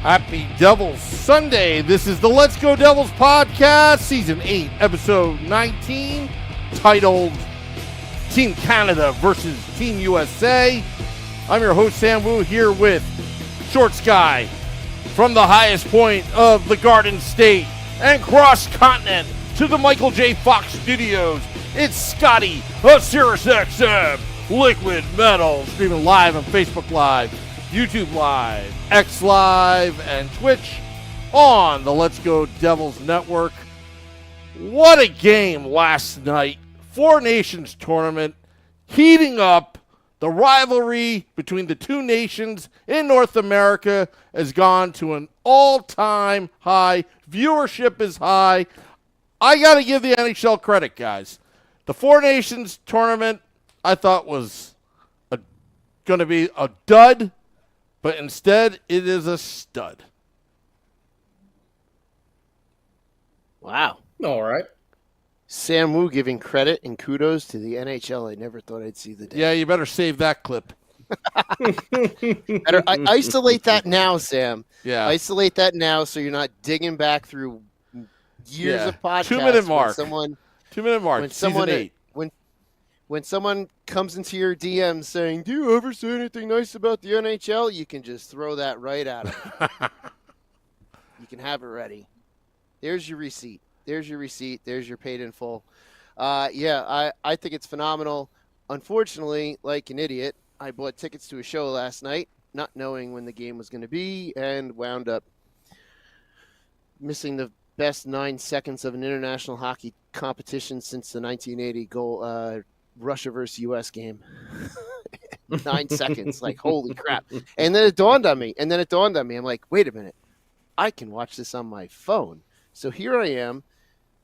Happy Devils Sunday. This is the Let's Go Devils podcast, season 8, episode 19, titled Team Canada versus Team USA. I'm your host, Sam Wu, here with Short Sky from the highest point of the Garden State and cross-continent to the Michael J. Fox studios. It's Scotty of Sirius XM Liquid Metal, streaming live on Facebook Live, YouTube Live, X Live, and Twitch on the Let's Go Devils Network. What a game last night. Four Nations tournament heating up. The rivalry between the two nations in North America has gone to an all-time high. Viewership is high. I got to give the NHL credit, guys. The Four Nations tournament I thought was going to be a dud. But instead, it is a stud. Wow. All right. Sam Wu giving credit and kudos to the NHL. I never thought I'd see the day. Yeah, you better save that clip. Isolate that now, Sam. Yeah. Isolate that now so you're not digging back through years of podcasts. 2 minute mark. 2 minute mark. When season someone 8. When someone comes into your DM saying, "Do you ever say anything nice about the NHL?" you can just throw that right at them. You can have it ready. There's your receipt. There's your paid in full. I think it's phenomenal. Unfortunately, like an idiot, I bought tickets to a show last night, not knowing when the game was going to be, and wound up missing the best 9 seconds of an international hockey competition since the 1980 goal Russia versus U.S. game. 9 seconds, like holy crap. And then it dawned on me. I'm like, wait a minute, I can watch this on my phone. So here I am,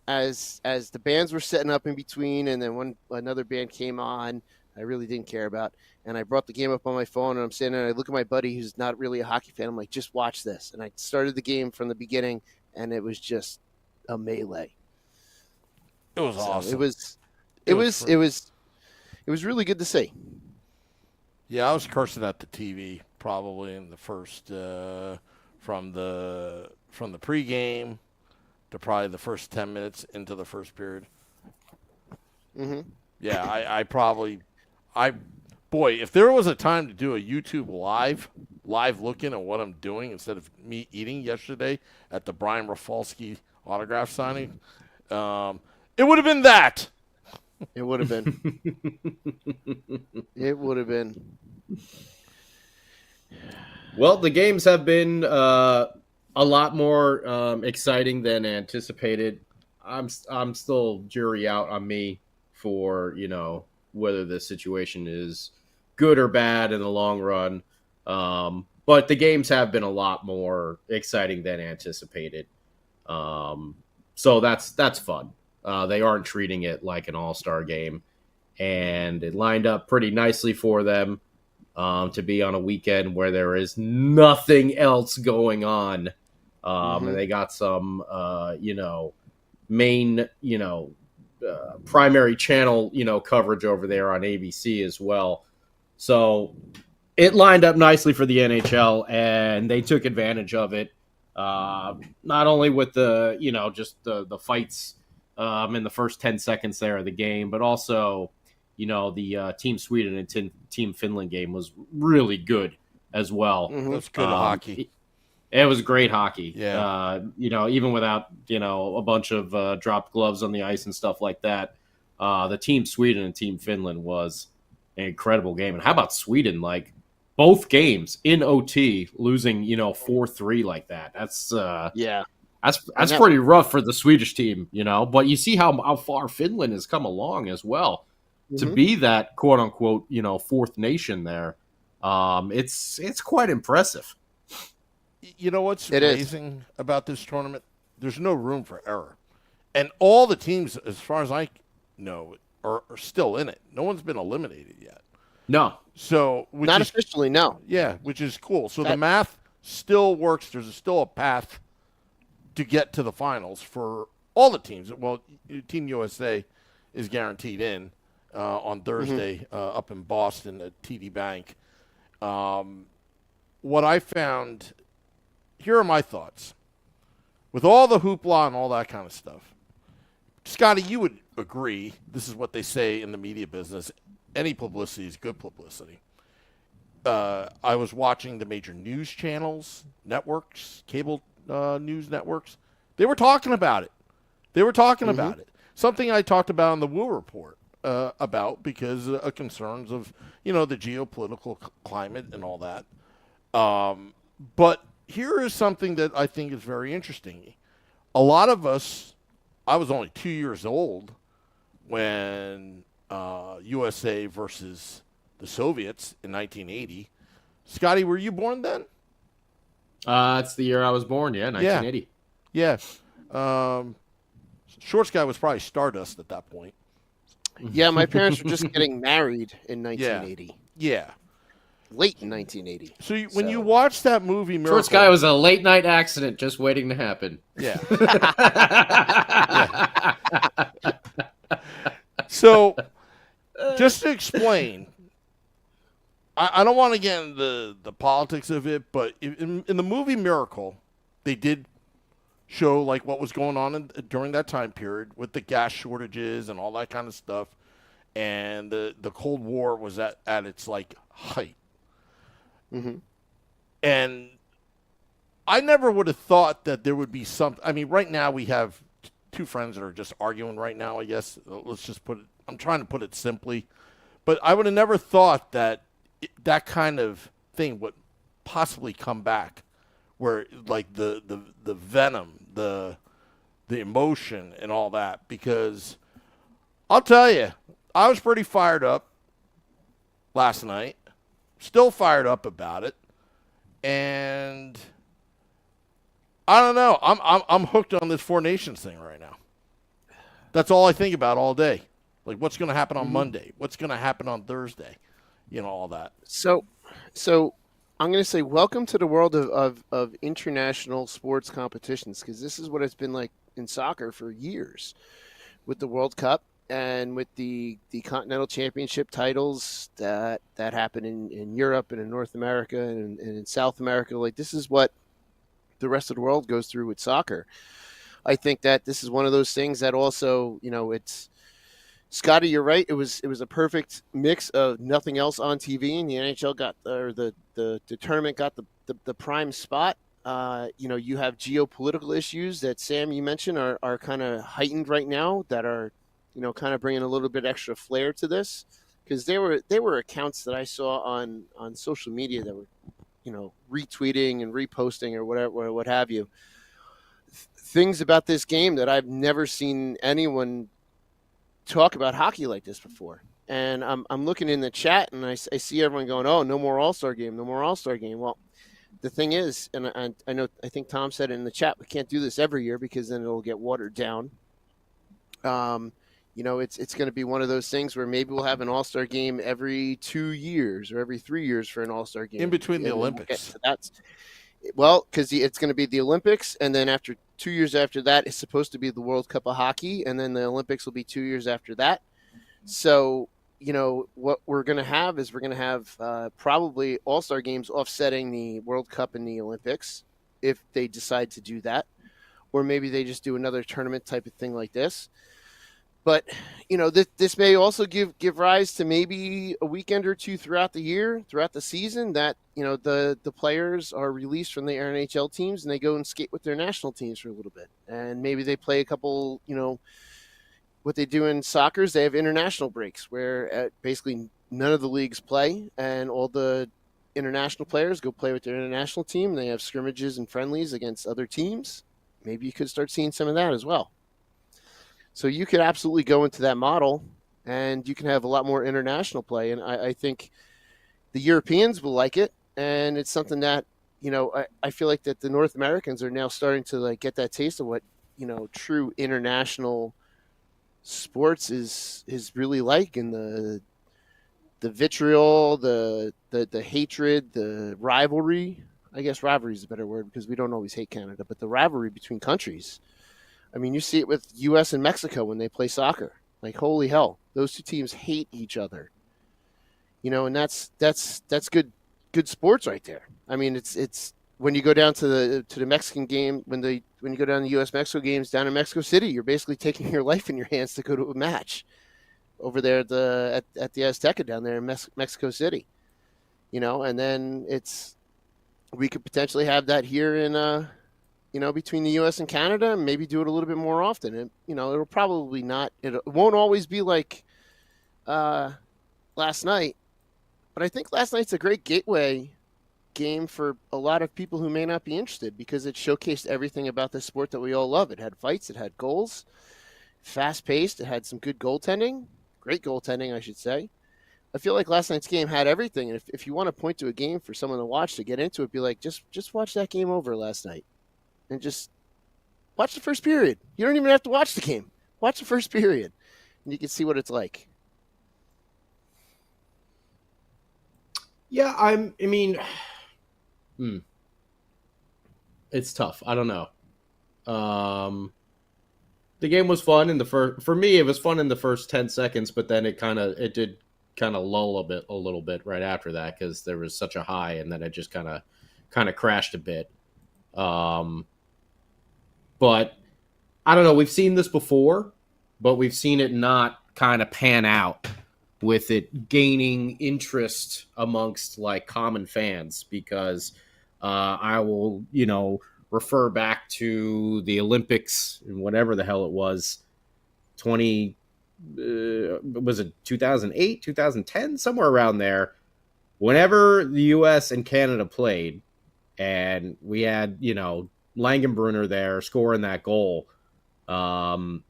as the bands were setting up in between, and then another band came on I really didn't care about, and I brought the game up on my phone, and I'm sitting there and I look at my buddy who's not really a hockey fan. I'm like, just watch this. And I started the game from the beginning, and it was just a melee. It was awesome. It was really good to see. Yeah, I was cursing at the TV probably in the first from the pregame to probably the first 10 minutes into the first period. Mm-hmm. Yeah, boy, if there was a time to do a YouTube live looking at what I'm doing instead of me eating yesterday at the Brian Rafalski autograph signing, it would have been that. It would have been. It would have been. Well, the games have been a lot more exciting than anticipated. I'm still jury out on me for, whether this situation is good or bad in the long run. But the games have been a lot more exciting than anticipated. So that's fun. They aren't treating it like an all-star game, and it lined up pretty nicely for them to be on a weekend where there is nothing else going on. And they got some, main, primary channel, coverage over there on ABC as well. So it lined up nicely for the NHL, and they took advantage of it. Not only with the, just the fights in the first 10 seconds there of the game, but also, the Team Sweden and Team Finland game was really good as well. Mm-hmm. That's good hockey. It was great hockey. Yeah. Even without, a bunch of dropped gloves on the ice and stuff like that. The Team Sweden and Team Finland was an incredible game. And how about Sweden? Like, both games in OT losing, 4-3 like that. That's That's pretty rough for the Swedish team, But you see how far Finland has come along as well to be that quote unquote, fourth nation there. It's quite impressive. You know what's amazing about this tournament? There's no room for error, and all the teams, as far as I know, are still in it. No one's been eliminated yet. No. So not officially, no. Yeah, which is cool. So the math still works. There's still a path to get to the finals for all the teams. Well, Team USA is guaranteed in on Thursday up in Boston at TD Bank. What I found here are my thoughts. With all the hoopla and all that kind of stuff, Scotty, you would agree, this is what they say in the media business, any publicity is good publicity. I was watching the major news channels, networks, cable news networks. They were talking about it. About it. Something I talked about in the Wu Report about because of concerns of, the geopolitical climate and all that. But here is something that I think is very interesting. A lot of us, I was only 2 years old when USA versus the Soviets in 1980. Scotty, were you born then? It's the year I was born, 1980. Yeah. Shorts guy was probably Stardust at that point. Yeah, my parents were just getting married in 1980. Yeah. Late in 1980. So when you watch that movie, Miracle, Shorts guy was a late night accident just waiting to happen. Yeah. So, just to explain, I don't want to get into the politics of it, but in the movie Miracle, they did show like what was going on during that time period with the gas shortages and all that kind of stuff, and the Cold War was at its like height. Mm-hmm. And I never would have thought that there would be something. I mean, right now we have two friends that are just arguing right now, I guess. Let's just put it, I'm trying to put it simply. But I would have never thought that that kind of thing would possibly come back, where like the venom, the emotion and all that. Because I'll tell you, I was pretty fired up last night. Still fired up about it. And I don't know. I'm hooked on this Four Nations thing right now. That's all I think about all day. Like what's going to happen on Monday? What's going to happen on Thursday? All that. So I'm going to say welcome to the world of international sports competitions, because this is what it's been like in soccer for years with the World Cup and with the Continental Championship titles that happen in Europe and in North America and in South America. Like this is what the rest of the world goes through with soccer. I think that this is one of those things that also, it's Scotty, you're right. It was a perfect mix of nothing else on TV, and the NHL got the tournament got the prime spot. You have geopolitical issues that Sam you mentioned are kind of heightened right now that are kind of bringing a little bit extra flair to this, because there were accounts that I saw on social media that were retweeting and reposting or whatever, what have you, things about this game that I've never seen anyone talk about hockey like this before. And I'm looking in the chat and I see everyone going, "Oh, no more All-Star game, no more All-Star game." Well, the thing is, and I think Tom said it in the chat, we can't do this every year because then it'll get watered down. It's going to be one of those things where maybe we'll have an All-Star game every 2 years or every 3 years for an All-Star game. In between the Olympics. Because it's going to be the Olympics, and then after 2 years after that, it's supposed to be the World Cup of Hockey, and then the Olympics will be 2 years after that. So, what we're going to have is probably All-Star games offsetting the World Cup and the Olympics if they decide to do that. Or maybe they just do another tournament type of thing like this. But, this may also give rise to maybe a weekend or two throughout the year, throughout the season, that, the players are released from the NHL teams and they go and skate with their national teams for a little bit. And maybe they play a couple, what they do in soccer is they have international breaks where basically none of the leagues play and all the international players go play with their international team. And they have scrimmages and friendlies against other teams. Maybe you could start seeing some of that as well. So you could absolutely go into that model and you can have a lot more international play. And I think the Europeans will like it. And it's something that, I feel like that the North Americans are now starting to like get that taste of what, true international sports is really like. And the vitriol, the hatred, the rivalry. I guess rivalry is a better word because we don't always hate Canada, but the rivalry between countries. I mean, you see it with U.S. and Mexico when they play soccer. Like, holy hell, those two teams hate each other. And that's good sports right there. I mean, it's when you go down to the Mexican game, when you go down to the U.S.-Mexico games down in Mexico City, you're basically taking your life in your hands to go to a match over there at the Azteca down there in Mexico City. And then we could potentially have that here in between the U.S. and Canada, and maybe do it a little bit more often. And it'll probably not. It won't always be like last night, but I think last night's a great gateway game for a lot of people who may not be interested, because it showcased everything about this sport that we all love. It had fights, it had goals, fast paced, it had some good goaltending, great goaltending, I should say. I feel like last night's game had everything, and if you want to point to a game for someone to watch to get into it, be like, just watch that game over last night, and just watch the first period. You don't even have to watch the game. Watch the first period, and you can see what it's like. Yeah, I mean, it's tough. I don't know. The game was fun in the first. For me, it was fun in the first 10 seconds, but then it did kind of lull a little bit right after that, because there was such a high, and then it just kind of crashed a bit. But I don't know. We've seen this before, but we've seen it not kind of pan out with it gaining interest amongst like common fans, because I will, refer back to the Olympics and whatever the hell it was, was it 2008, 2010, somewhere around there, whenever the U.S. and Canada played, and we had, Langenbrunner there scoring that goal, or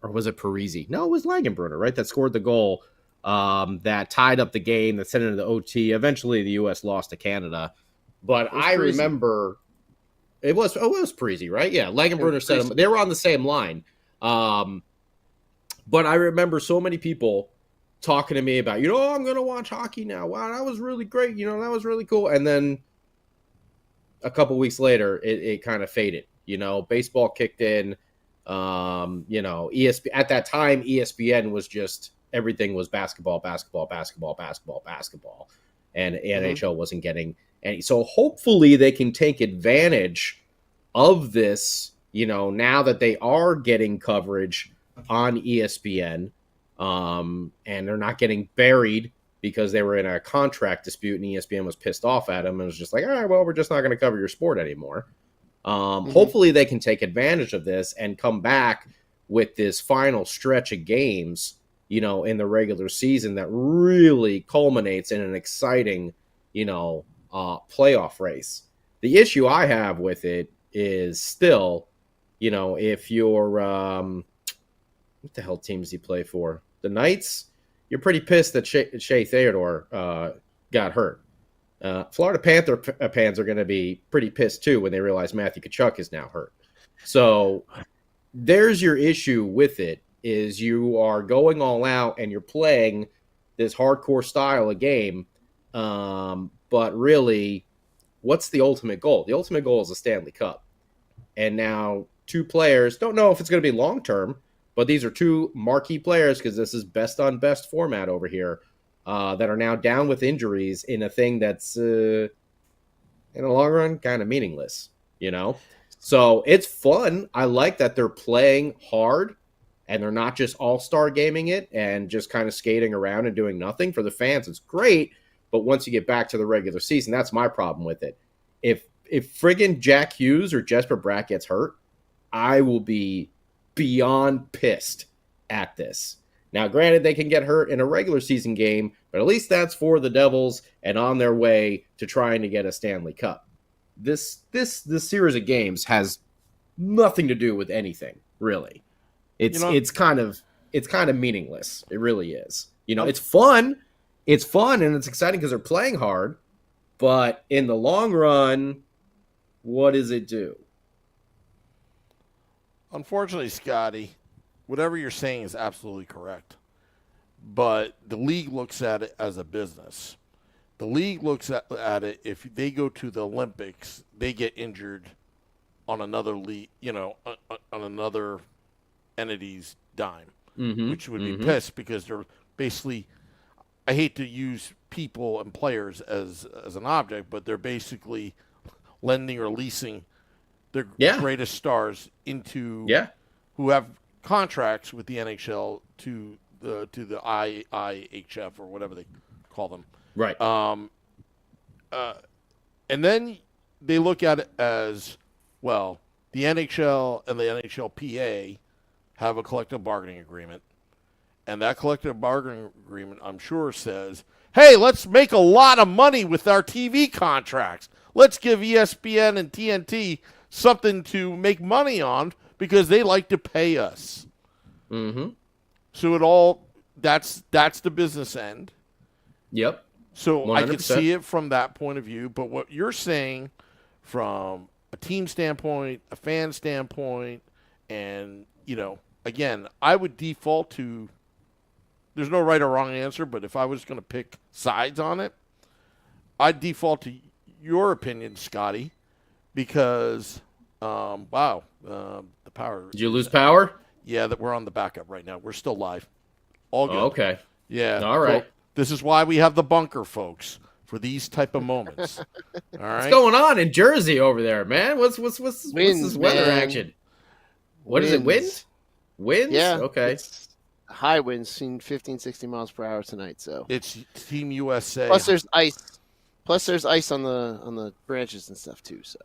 was it Parisi? No, it was Langenbrunner, right? That scored the goal that tied up the game, that sent it into the OT. Eventually, the U.S. lost to Canada. But I remember it was Parisi, right? Yeah, Langenbrunner said them. They were on the same line. But I remember so many people talking to me about, I'm going to watch hockey now. Wow, that was really great. That was really cool. And then a couple weeks later, it kind of faded. Baseball kicked in. ESPN at that time, ESPN was just everything was basketball, and NHL wasn't getting any. So hopefully they can take advantage of this. Now that they are getting coverage on ESPN, and they're not getting buried because they were in a contract dispute, and ESPN was pissed off at them and was just like, all right, well, we're just not going to cover your sport anymore. Hopefully they can take advantage of this and come back with this final stretch of games, in the regular season that really culminates in an exciting, playoff race. The issue I have with it is still, if you're, what the hell team does he play for? The Knights? You're pretty pissed that Shea Theodore got hurt. Florida Panther fans are going to be pretty pissed too when they realize Matthew Tkachuk is now hurt. So there's your issue with it, is you are going all out and you're playing this hardcore style of game. But really, what's the ultimate goal? The ultimate goal is a Stanley Cup. And now two players, don't know if it's going to be long-term, but these are two marquee players, because this is best on best format over here, that are now down with injuries in a thing that's, in the long run, kind of meaningless, So it's fun. I like that they're playing hard and they're not just all-star gaming it and just kind of skating around and doing nothing. For the fans, it's great, but once you get back to the regular season, that's my problem with it. If friggin' Jack Hughes or Jesper Bratt gets hurt, I will be beyond pissed at this. Now, granted, they can get hurt in a regular season game, but at least that's for the Devils and on their way to trying to get a Stanley Cup. This series of games has nothing to do with anything, really. It's kind of meaningless. It really is. It's fun. It's fun and it's exciting because they're playing hard, but in the long run, what does it do? Unfortunately, Scotty, whatever you're saying is absolutely correct. But the league looks at it as a business. The league looks at it, if they go to the Olympics, they get injured on another league, on another entity's dime, which would be pissed, because they're basically, I hate to use people and players as an object, but they're basically lending or leasing their greatest stars into who have contracts with the NHL to the IIHF or whatever they call them. Right. And then they look at it as, well, the NHL and the NHLPA have a collective bargaining agreement. And that collective bargaining agreement, I'm sure, says, hey, let's make a lot of money with our TV contracts. Let's give ESPN and TNT something to make money on because they like to pay us. Mm-hmm. So that's the business end. Yep. So 100%. I can see it from that point of view. But what you're saying from a team standpoint, a fan standpoint, and, again, I would default to, there's no right or wrong answer, but if I was going to pick sides on it, I'd default to your opinion, Scotty, because, the power. Did you lose power? Yeah, that we're on the backup right now. We're still live. All good. Okay. Yeah. All right. Well, this is why we have the bunker, folks, for these type of moments. All right. What's going on in Jersey over there, man? What's this weather action? What is it? Wind? Winds? Yeah. Okay. High winds, seen 15, 16 miles per hour tonight. So it's Team USA. Plus, there's ice. Plus, there's ice on the branches and stuff too. So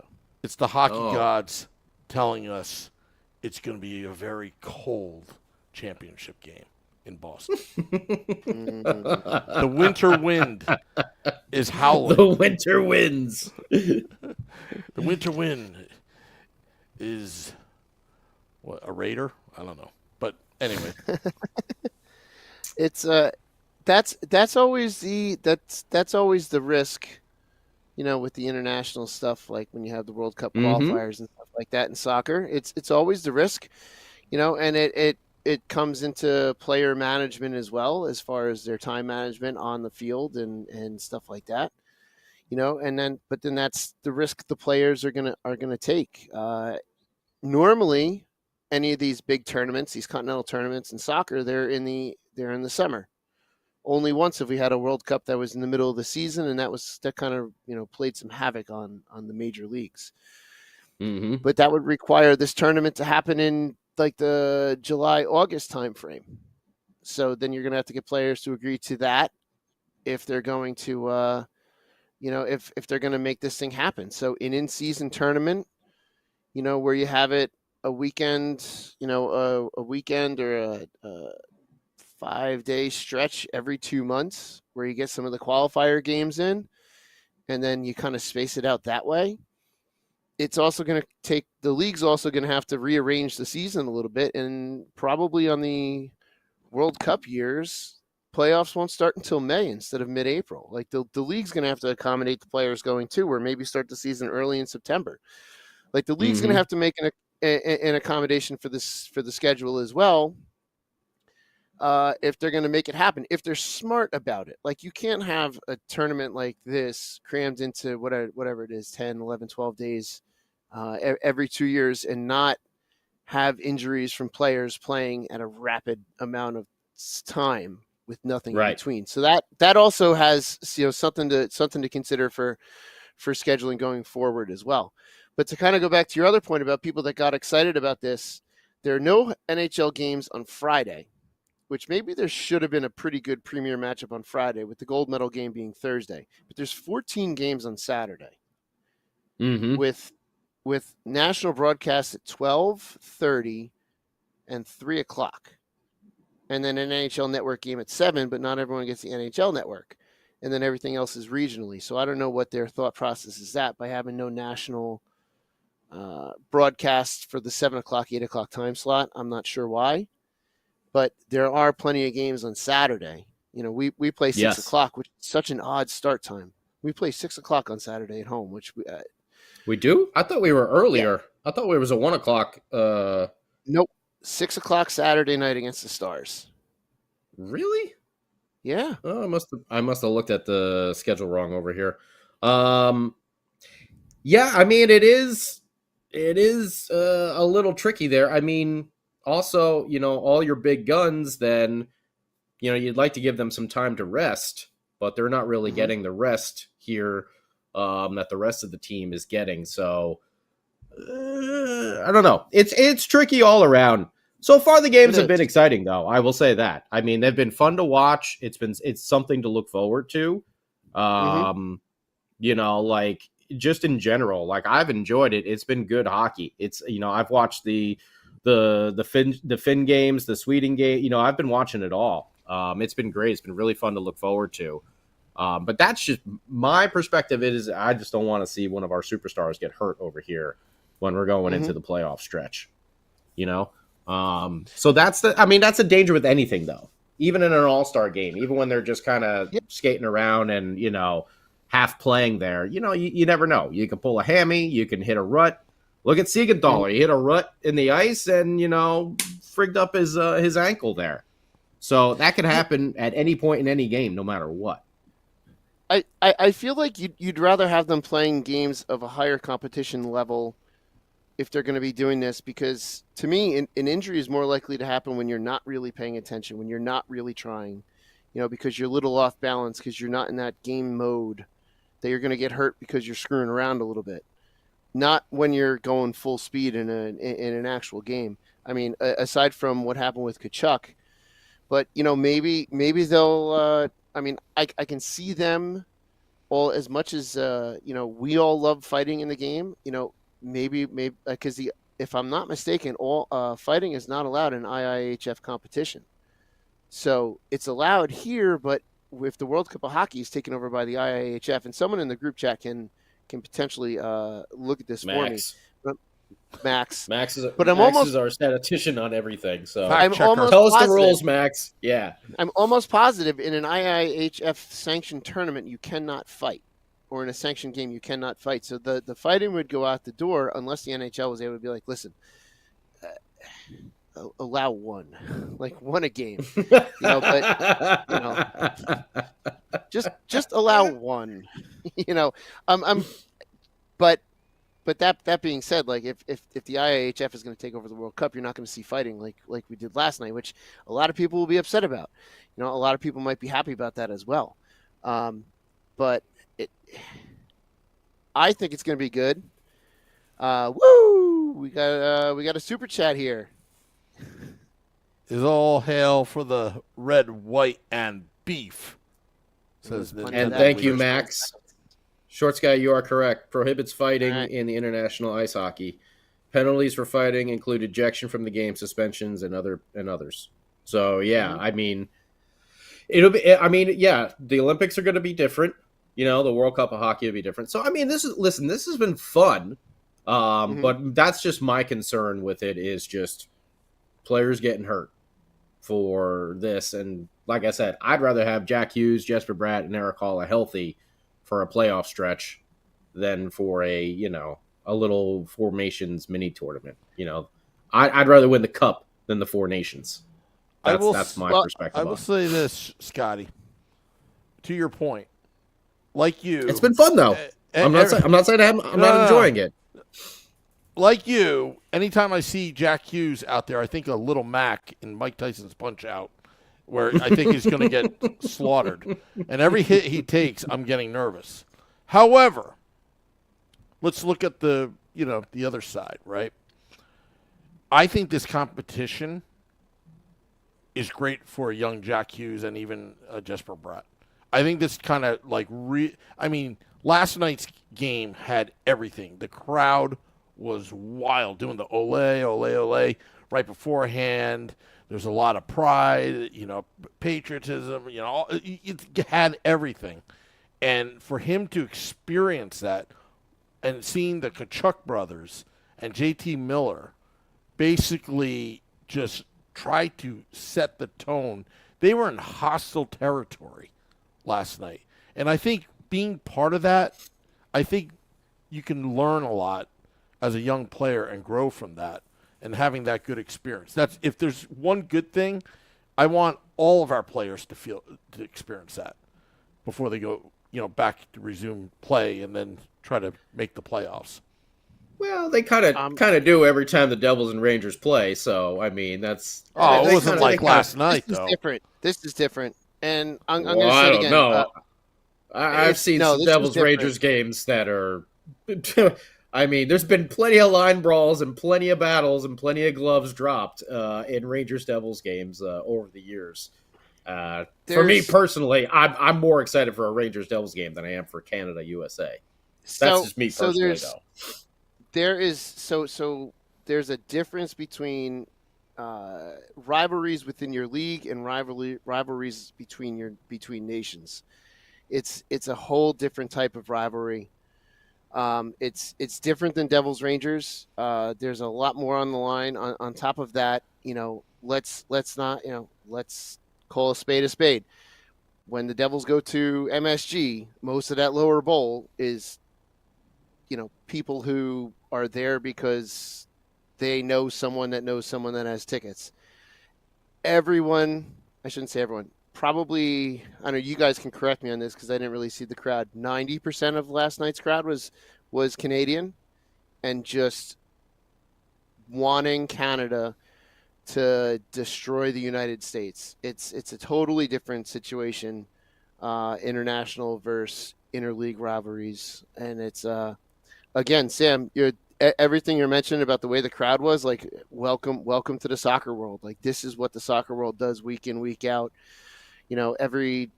it's the hockey gods telling us it's going to be a very cold championship game in Boston. The winter wind is howling. The winter winds. The winter wind is what, a raider? I don't know. But anyway. It's that's always the risk, with the international stuff, like when you have the World Cup qualifiers and stuff like that in soccer. It's always the risk, and it comes into player management as well, as far as their time management on the field and stuff like that. But then that's the risk the players are gonna take. Normally, any of these big tournaments, these continental tournaments in soccer, they're in the summer. Only once have we had a World Cup that was in the middle of the season, and that kind of played some havoc on the major leagues. Mm-hmm. But that would require this tournament to happen in like the July-August timeframe. So then you're going to have to get players to agree to that if they're going to, if they're going to make this thing happen. So an in-season tournament, where you have it a weekend, a weekend or a 5-day stretch every 2 months, where you get some of the qualifier games in, and then you kind of space it out that way. It's also going to take the league's also going to have to rearrange the season a little bit, and probably on the World Cup years, playoffs won't start until May instead of mid-April. Like the league's going to have to accommodate the players going too, or maybe start the season early in September. Like the league's going to have to make an accommodation for the schedule as well. If they're going to make it happen, if they're smart about it. Like you can't have a tournament like this crammed into whatever it is, 10, 11, 12 days every 2 years and not have injuries from players playing at a rapid amount of time with nothing in between. So that also has something to consider for scheduling going forward as well. But to kind of go back to your other point about people that got excited about this, there are no NHL games on Friday, which maybe there should have been a pretty good premier matchup on Friday with the gold medal game being Thursday. But there's 14 games on Saturday with national broadcasts at 12:30 and 3 o'clock. And then an NHL network game at 7, but not everyone gets the NHL network. And then everything else is regionally. So I don't know what their thought process is by having no national broadcast for the 7 o'clock, 8 o'clock time slot. I'm not sure why. But there are plenty of games on Saturday. We play 6 o'clock, which is such an odd start time. We play 6 o'clock on Saturday at home, which we do? I thought we were earlier. Yeah. I thought it was a 1 o'clock. Nope. 6 o'clock Saturday night against the Stars. Really? Yeah. Oh, I must have looked at the schedule wrong over here. Yeah, I mean it is a little tricky there. I mean, also, all your big guns, then, you'd like to give them some time to rest, but they're not really getting the rest here that the rest of the team is getting. So I don't know. It's tricky all around. So far, the games have been exciting, though. I will say that. I mean, they've been fun to watch. It's something to look forward to. You know, like just in general, like I've enjoyed it. It's been good hockey. It's, you know, I've watched the Finn games, the Sweden game. You know, I've been watching it all. It's been great. It's been really fun to look forward to. But that's just my perspective. I just don't want to see one of our superstars get hurt over here when we're going into the playoff stretch. You know. So that's a danger with anything, though. Even in an all-star game, even when they're just kind of skating around and, you know, half playing there, you know, you never know. You can pull a hammy, you can hit a rut. Look at Siegenthaler. He hit a rut in the ice and, you know, frigged up his ankle there. So that could happen at any point in any game, no matter what. I feel like you'd rather have them playing games of a higher competition level if they're going to be doing this, because to me, an injury is more likely to happen when you're not really paying attention, when you're not really trying, you know, because you're a little off balance, because you're not in that game mode, that you're going to get hurt because you're screwing around a little bit. Not when you're going full speed in an actual game. I mean, aside from what happened with Tkachuk, but, you know, maybe they'll, I mean, I can see them all, as much as, you know, we all love fighting in the game, you know, maybe because if I'm not mistaken, all fighting is not allowed in IIHF competition. So it's allowed here, but if the World Cup of Hockey is taken over by the IIHF, and someone in the group chat can potentially look at this for me. Max is our statistician on everything. So I'm almost tell us positive, the rules, Max. Yeah, I'm almost positive in an IIHF sanctioned tournament you cannot fight. Or in a sanctioned game, you cannot fight. So the fighting would go out the door unless the NHL was able to be like, listen, allow one a game, you know, but, you know, just allow one, you know, but that being said, like if the IIHF is going to take over the World Cup, you're not going to see fighting like we did last night, which a lot of people will be upset about. You know, a lot of people might be happy about that as well. But I think it's going to be good. Woo! We got a super chat here. Is all hail for the red, white, and beef. Says and thank you, Max. Shorts guy, you are correct. Prohibits fighting in the international ice hockey. Penalties for fighting include ejection from the game, suspensions, and others. So yeah, I mean, the Olympics are going to be different. You know, the World Cup of Hockey will be different. So, I mean, this has been fun. But that's just my concern with it, is just players getting hurt for this. And like I said, I'd rather have Jack Hughes, Jesper Bratt, and Eric Halla healthy for a playoff stretch than for a little Four Nations mini tournament. You know, I'd rather win the Cup than the Four Nations. That's my perspective. I will say this, Scotty, to your point. Like you, it's been fun though. I'm not saying I'm not enjoying it. Like you, anytime I see Jack Hughes out there, I think of Little Mac in Mike Tyson's Punch Out, where I think he's going to get slaughtered. And every hit he takes, I'm getting nervous. However, let's look at the other side, right? I think this competition is great for a young Jack Hughes and even Jesper Bratt. I think this kind of last night's game had everything. The crowd was wild, doing the ole, ole, ole right beforehand. There's a lot of pride, you know, patriotism, you know, it had everything. And for him to experience that and seeing the Tkachuk brothers and JT Miller basically just try to set the tone, they were in hostile territory last night. And I think being part of that, I think you can learn a lot as a young player and grow from that and having that good experience. That's, if there's one good thing, I want all of our players to experience that before they go, you know, back to resume play and then try to make the playoffs. Well, they kind of do every time the Devils and Rangers play. So I mean, that's it wasn't like last night though. This is different. And I'm going to to say it again. I've seen no, some this was Devils different. Rangers games that are. I mean, there's been plenty of line brawls and plenty of battles and plenty of gloves dropped in Rangers Devils games over the years. For me personally, I'm more excited for a Rangers Devils game than I am for Canada USA. That's just me personally, though. There's a difference between rivalries within your league and rivalries between nations. It's a whole different type of rivalry. It's different than Devils Rangers. There's a lot more on the line. On top of that, let's call a spade a spade. When the Devils go to MSG, most of that lower bowl is, people who are there because they know someone that knows someone that has tickets. Everyone, I shouldn't say everyone, probably, I know you guys can correct me on this because I didn't really see the crowd. 90% of last night's crowd was Canadian and just wanting Canada to destroy the United States. It's a totally different situation, international versus interleague rivalries. And it's, again, Sam, everything you're mentioning about the way the crowd was, like, welcome to the soccer world. Like, this is what the soccer world does week in, week out. Every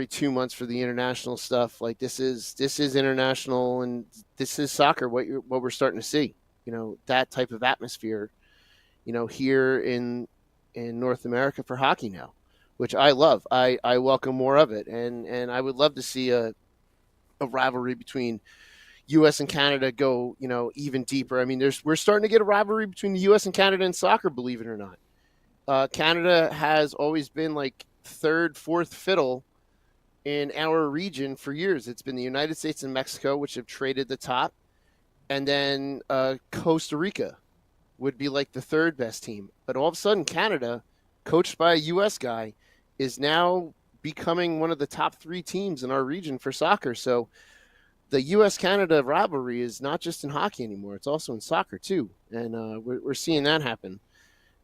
2 months for the international stuff. Like, this is international, and this is soccer. What we're starting to see, that type of atmosphere, here in North America for hockey now, which I love. I welcome more of it, and I would love to see a rivalry between U.S. and Canada go, even deeper. I mean, we're starting to get a rivalry between the U.S. and Canada in soccer, believe it or not. Canada has always been like third, fourth fiddle in our region for years. It's been the United States and Mexico, which have traded the top, and then Costa Rica would be like the third best team. But all of a sudden, Canada, coached by a U.S. guy, is now becoming one of the top 3 teams in our region for soccer. So the U.S.-Canada rivalry is not just in hockey anymore. It's also in soccer, too. And we're seeing that happen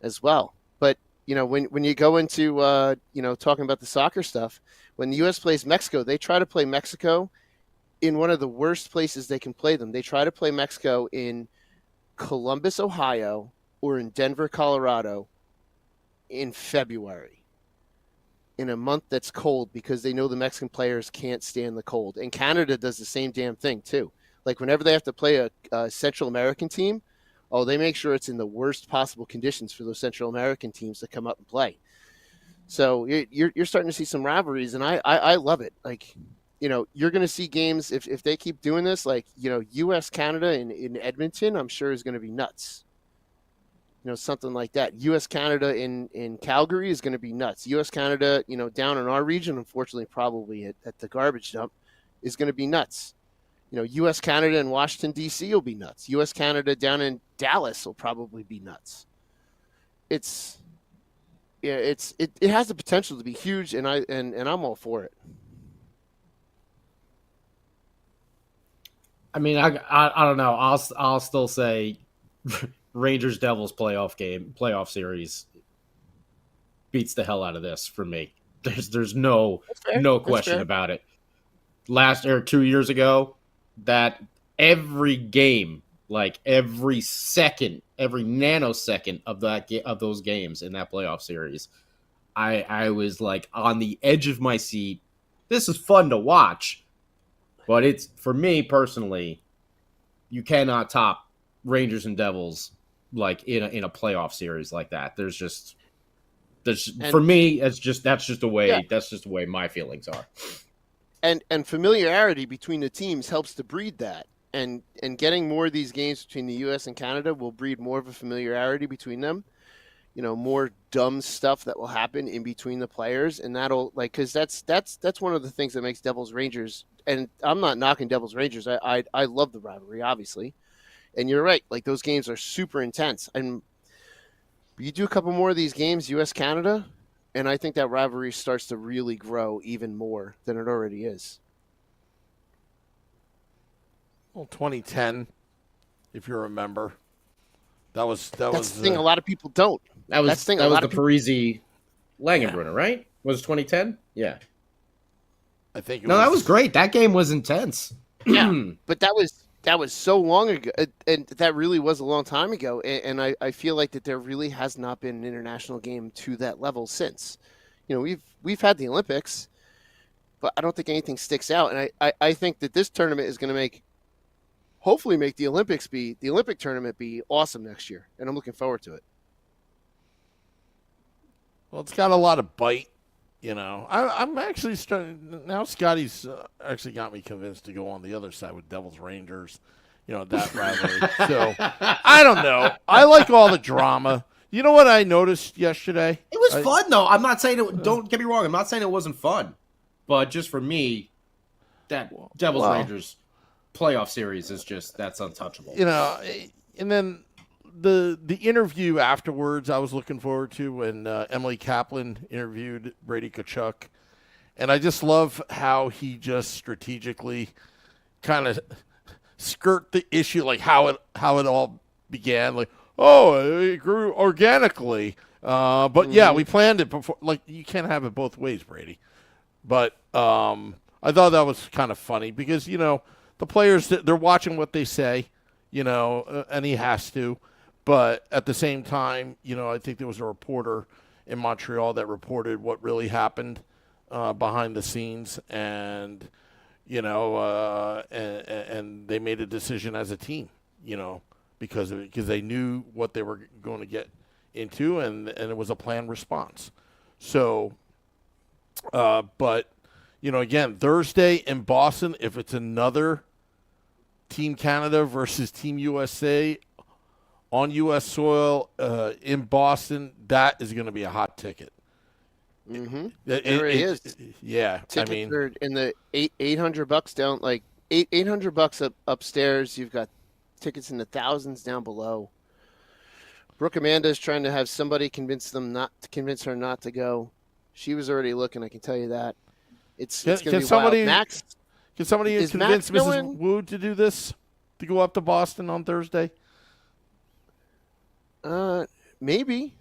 as well. But, when you go into, talking about the soccer stuff, when the U.S. plays Mexico, they try to play Mexico in one of the worst places they can play them. They try to play Mexico in Columbus, Ohio, or in Denver, Colorado in February, in a month that's cold, because they know the Mexican players can't stand the cold. And Canada does the same damn thing too. Like, whenever they have to play a Central American team, they make sure it's in the worst possible conditions for those Central American teams to come up and play. So you're starting to see some rivalries, and I love it. Like, you're going to see games if they keep doing this, like, U.S. Canada in Edmonton, I'm sure is going to be nuts. Something like that. U.S. Canada in Calgary is going to be nuts. U.S. Canada, down in our region, unfortunately, probably at the garbage dump, is going to be nuts. U.S. Canada in Washington, D.C. will be nuts. U.S. Canada down in Dallas will probably be nuts. It has the potential to be huge, and I'm all for it. I mean, I don't know. I'll still say Rangers Devils playoff series beats the hell out of this for me. There's no question about it. 2 years ago, that every game, like every second, every nanosecond of those games in that playoff series, I was like on the edge of my seat. This is fun to watch. But it's, for me personally, you cannot top Rangers and Devils like in a playoff series like that. For me, that's just the way my feelings are. And familiarity between the teams helps to breed that. And getting more of these games between the U.S. and Canada will breed more of a familiarity between them. More dumb stuff that will happen in between the players, and that'll, like, because that's one of the things that makes Devils Rangers. And I'm not knocking Devils Rangers. I love the rivalry, obviously. And you're right. Like, those games are super intense. And you do a couple more of these games, U.S. Canada, and I think that rivalry starts to really grow even more than it already is. Well, 2010, if you remember, that's the thing. A lot of people don't. That was the Parisi Langenbrunner, right? Was it 2010? Yeah. I think that was great. That game was intense. Yeah, but that was so long ago, and that really was a long time ago. And I feel like that there really has not been an international game to that level since. We've had the Olympics, but I don't think anything sticks out. And I think that this tournament is going to hopefully make the Olympic tournament be awesome next year, and I'm looking forward to it. Well, it's got a lot of bite. I'm actually starting now. Scotty's actually got me convinced to go on the other side with Devils Rangers. That rivalry. So I don't know. I like all the drama. You know what I noticed yesterday? It was fun though. I'm not saying it. Don't get me wrong. I'm not saying it wasn't fun, but just for me, that Devils Rangers playoff series is that's untouchable. And then the interview afterwards, I was looking forward to when Emily Kaplan interviewed Brady Tkachuk, and I just love how he just strategically kind of skirt the issue, like how it all began. Like, it grew organically, but yeah, we planned it before. Like, you can't have it both ways, Brady. But I thought that was kind of funny because the players, they're watching what they say, and he has to. But at the same time, I think there was a reporter in Montreal that reported what really happened behind the scenes, and and they made a decision as a team, because they knew what they were going to get into, and it was a planned response. So, but again, Thursday in Boston, if it's another Team Canada versus Team USA on U.S. soil in Boston, that is going to be a hot ticket. Mm-hmm. It is. Yeah, tickets are in the $800 down, like $800 upstairs. You've got tickets in the thousands down below. Brooke Amanda is trying to have somebody convince her not to go. She was already looking. I can tell you that. It's going to be wild. Max, can somebody convince Mrs. Wood to do this? To go up to Boston on Thursday? Maybe.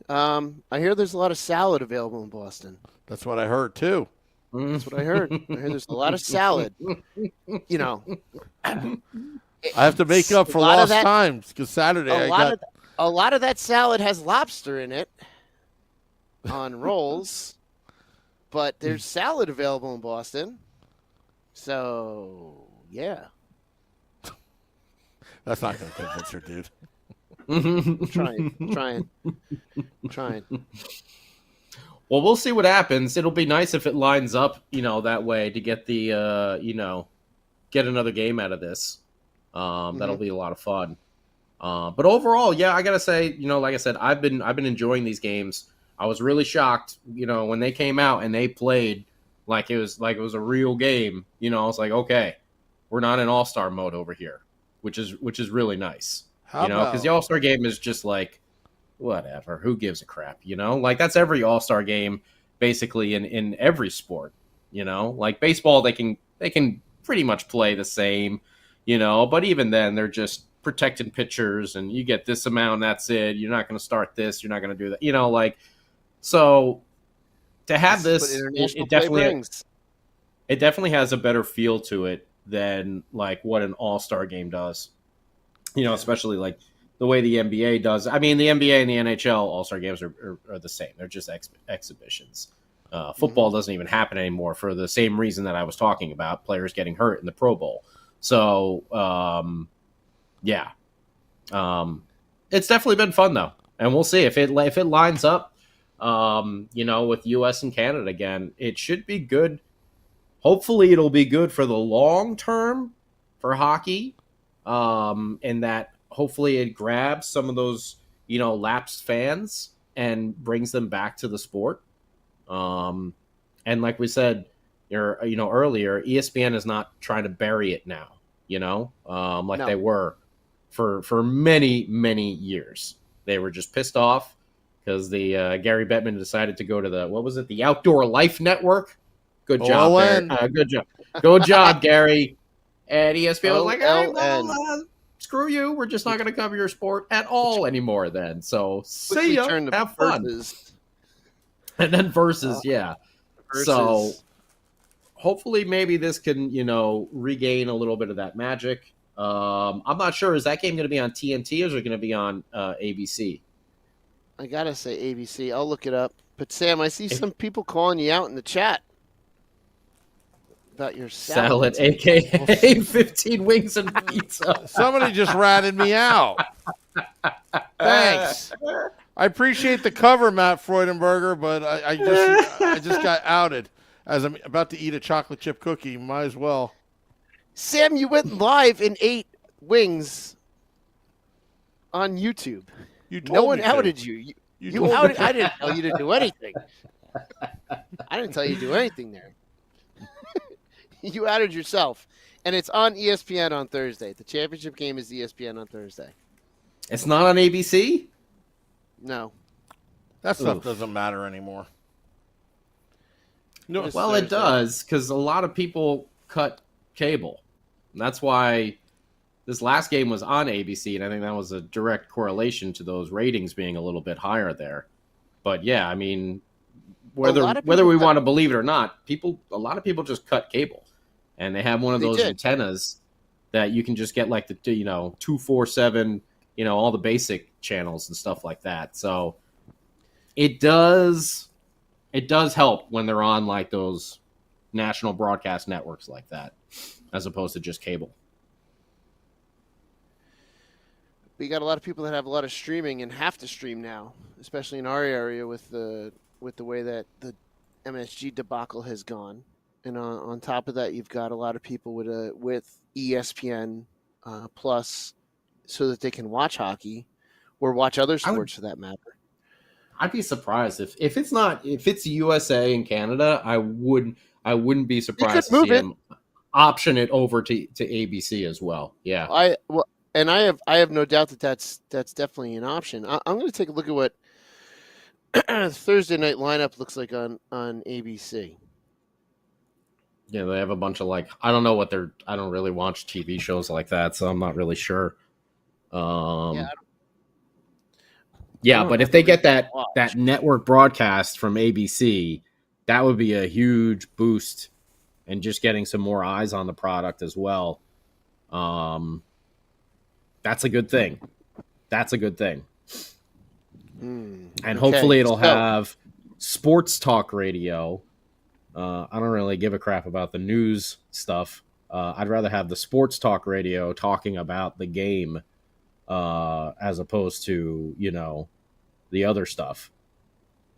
I hear there's a lot of salad available in Boston. That's what I heard too. That's what I heard. I heard there's a lot of salad. I have to make up for lost times because Saturday a lot of that salad has lobster in it on rolls, but there's salad available in Boston. So yeah, that's not going to convince her, dude. Trying. Well, we'll see what happens. It'll be nice if it lines up, that way to get the, get another game out of this. That'll be a lot of fun. But overall, yeah, I gotta say, like I said, I've been enjoying these games. I was really shocked, when they came out and they played like it was a real game. I was like, okay, we're not in all-star mode over here, which is really nice. Because the All-Star game is just like, whatever, who gives a crap, Like, that's every All-Star game, basically, in every sport, Like, baseball, they can pretty much play the same, but even then, they're just protecting pitchers, and you get this amount, and that's it. You're not going to start this, you're not going to do that, so to have this, it definitely has a better feel to it than, like, what an All-Star game does. Especially like the way the NBA does. I mean, the NBA and the NHL All-Star games are the same. They're just exhibitions. Football doesn't even happen anymore for the same reason that I was talking about, players getting hurt in the Pro Bowl. So, yeah. It's definitely been fun, though. And we'll see if it lines up, with U.S. and Canada again. It should be good. Hopefully it'll be good for the long term for hockey. And that hopefully it grabs some of those, lapsed fans and brings them back to the sport. And like we said, earlier, ESPN is not trying to bury it now, they were for many, many years. They were just pissed off because the Gary Bettman decided to go to the Outdoor Life Network. Good job, there. Good job, Gary. And ESPN was like, screw you. We're just not going to cover your sport at all anymore then. So, see ya. Have fun. And then Versus, yeah. Versus. So, hopefully maybe this can, regain a little bit of that magic. I'm not sure. Is that game going to be on TNT or is it going to be on ABC? I gotta say ABC. I'll look it up. But Sam, I see some people calling you out in the chat about your Salad, aka 15 wings and pizza. Somebody just ratted me out. Thanks. I appreciate the cover, Matt Freudenberger, but I just got outed as I'm about to eat a chocolate chip cookie. Might as well. Sam, you went live and ate wings on YouTube. No one outed you. You outed. I didn't tell you to do anything. I didn't tell you to do anything there. You outed yourself. And it's on ESPN on Thursday. The championship game is ESPN on Thursday. It's not on ABC? No. That stuff doesn't matter anymore. No, well, it does, because a lot of people cut cable. And that's why this last game was on ABC, and I think that was a direct correlation to those ratings being a little bit higher there. But yeah, I mean, whether we want to believe it or not, a lot of people just cut cable, and they have one of those antennas that you can just get like the 247, all the basic channels and stuff like that. So it does help when they're on like those national broadcast networks like that, as opposed to just cable. We got a lot of people that have a lot of streaming and have to stream now, especially in our area with the way that the MSG debacle has gone. And on top of that, you've got a lot of people with ESPN Plus, so that they can watch hockey or watch other sports for that matter. I'd be surprised if it's USA and Canada. I wouldn't be surprised to see them option it over to ABC as well. Yeah. I have no doubt that's definitely an option. I'm going to take a look at what Thursday night lineup looks like on ABC. Yeah, they have a bunch of I don't know what I don't really watch TV shows like that, so I'm not really sure. But if they get that network broadcast from ABC, that would be a huge boost and just getting some more eyes on the product as well. That's a good thing. And hopefully it'll have sports talk radio. I don't really give a crap about the news stuff. I'd rather have the sports talk radio talking about the game as opposed to, the other stuff.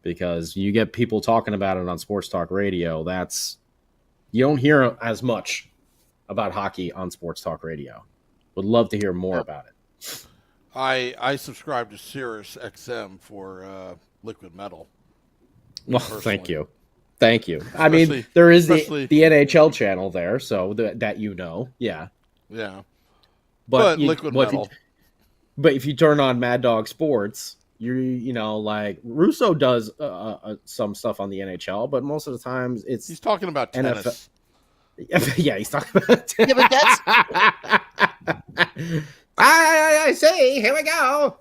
Because you get people talking about it on sports talk radio, you don't hear as much about hockey on sports talk radio. Would love to hear more about it. I subscribe to Sirius XM for Liquid Metal. Well, thank you. I mean, there is the NHL channel there, so that yeah. Yeah. But Liquid Metal. But if you turn on Mad Dog Sports, like Russo does some stuff on the NHL, but most of the times he's talking about tennis. Yeah, he's talking about tennis. Yeah, but that's... I see. Here we go.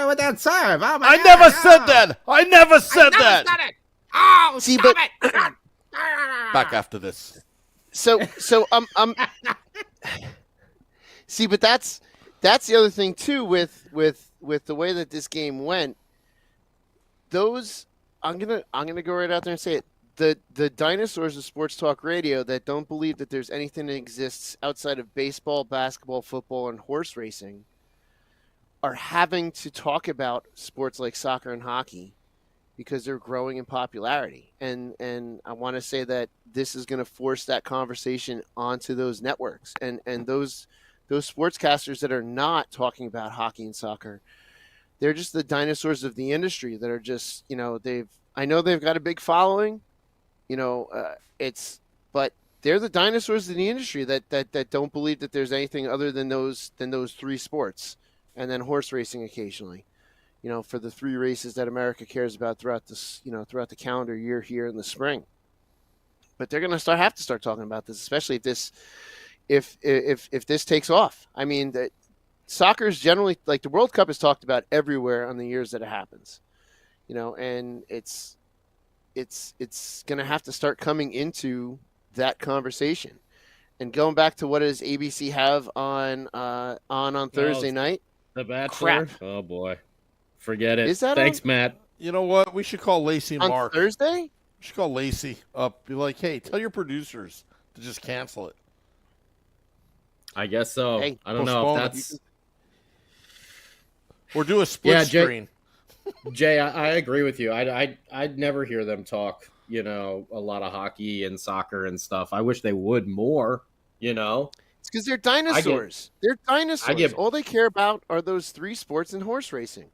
With that serve. Oh I never said that. I never said that. It. Oh, see, stop but it. Back after this. So see, but that's the other thing too with the way that this game went. I'm gonna go right out there and say it. The dinosaurs of sports talk radio that don't believe that there's anything that exists outside of baseball, basketball, football, and horse racing are having to talk about sports like soccer and hockey because they're growing in popularity. And I want to say that this is going to force that conversation onto those networks and those sportscasters that are not talking about hockey and soccer. They're just the dinosaurs of the industry that are just, I know they've got a big following. But they're the dinosaurs in the industry that don't believe that there's anything other than those three sports, and then horse racing occasionally, for the three races that America cares about throughout this, throughout the calendar year here in the spring. But they're going to have to start talking about this, especially if this takes off. I mean, soccer is generally like the World Cup is talked about everywhere on the years that it happens, and it's going to have to start coming into that conversation. And going back to what does ABC have on Thursday night? The Bachelor? Crap. Oh, boy. Forget it. Is that Thanks, on? Matt. You know what? We should call Lacey and On Mark. Thursday? We should call Lacey up. Be like, hey, tell your producers to just cancel it. I guess so. Hey, I don't know if postpone it. that's... Or do a split screen. Jay, I agree with you. I'd never hear them talk, a lot of hockey and soccer and stuff. I wish they would more, It's because they're dinosaurs. They're dinosaurs. All they care about are those 3 sports and horse racing.